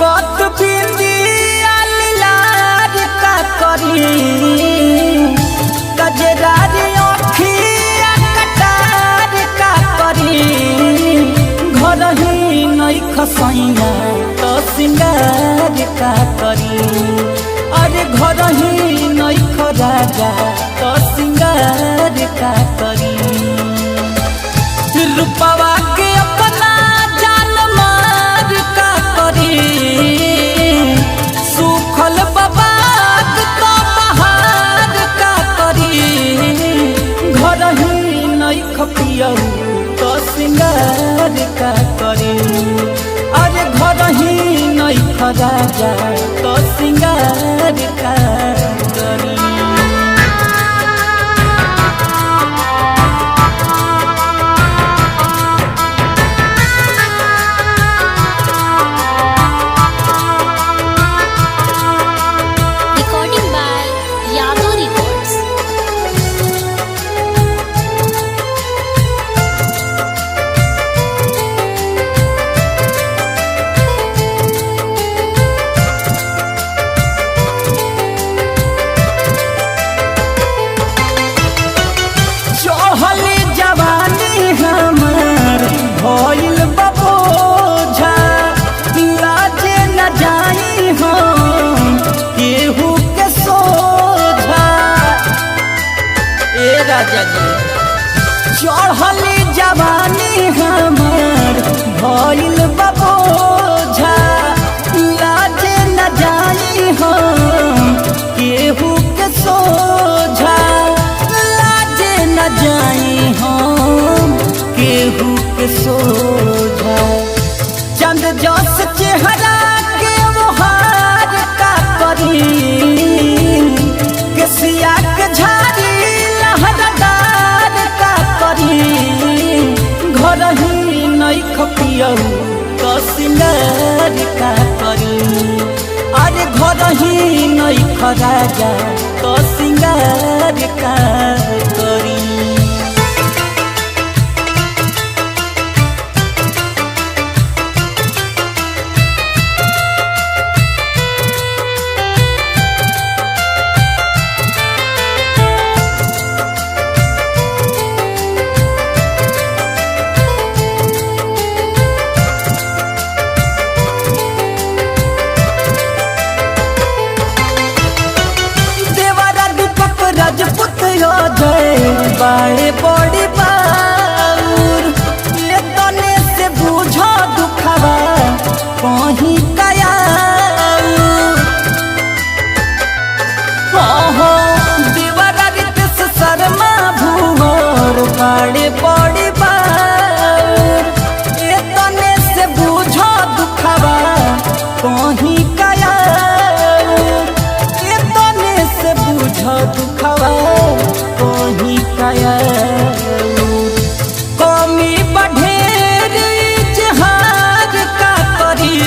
चमकत बिंदिया लीलार का करी गजरारी अखिया कटार का करी घर ही नहीं खसैया तो सिंगार का करी अरे घर ही नहीं खराजा तो सिंगार का करी रूपवा के अपना जान मार का करी सुखल बबाद तो बहार का करी घर ही नहीं खपिया तो सिंगार का करी अरे घर ही नहीं खराजा तो सिंगार का करी। भइल बबोझा लाजे न जाई हम केहू के सोझा ए राजा जी चढ़ली जवानी हमार भइल बबोझा लाजे न जाई हम केहू के सोझा लाजे न जाई हम केहू के सोझा चंद जस चेहरा के मोहार का करी केसिया के झाड़ी लहरदार का करी घर ही नहीं खपिया तो सिंगार का करी अरे घर ही नहीं खराजा तो सिंगार का करी। राजपूत जय बाड़े बड़ी बाउर ये तने से बुझो दुखवा कहीं कया दीवारित शर्मा भूवर बाड़े बड़ी बाउर ये तने से बुझो दुखवा कहीं कया ये तने से बुझो दुखवा कहीं कया कमी बढ़ेर जहाज का करी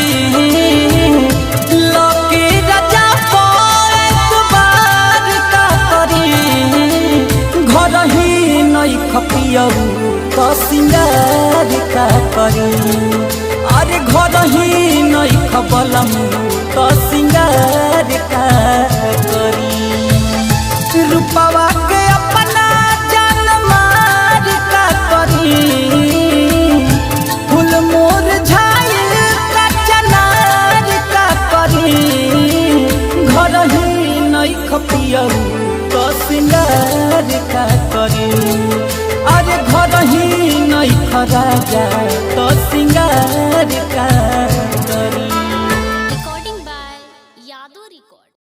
लकी राजा बार का करी घर ही नहीं खपिया तो सिंगार का करी अरे घर ही नहीं खबलम तो सिंगार का करी रूपवा के अपना जान मार का करी फूल मोर झाइल का चनार का करी घर ही नहीं खपिया तो सिंगार का करी अरे घर ही नहीं खराजा तो सिंगार का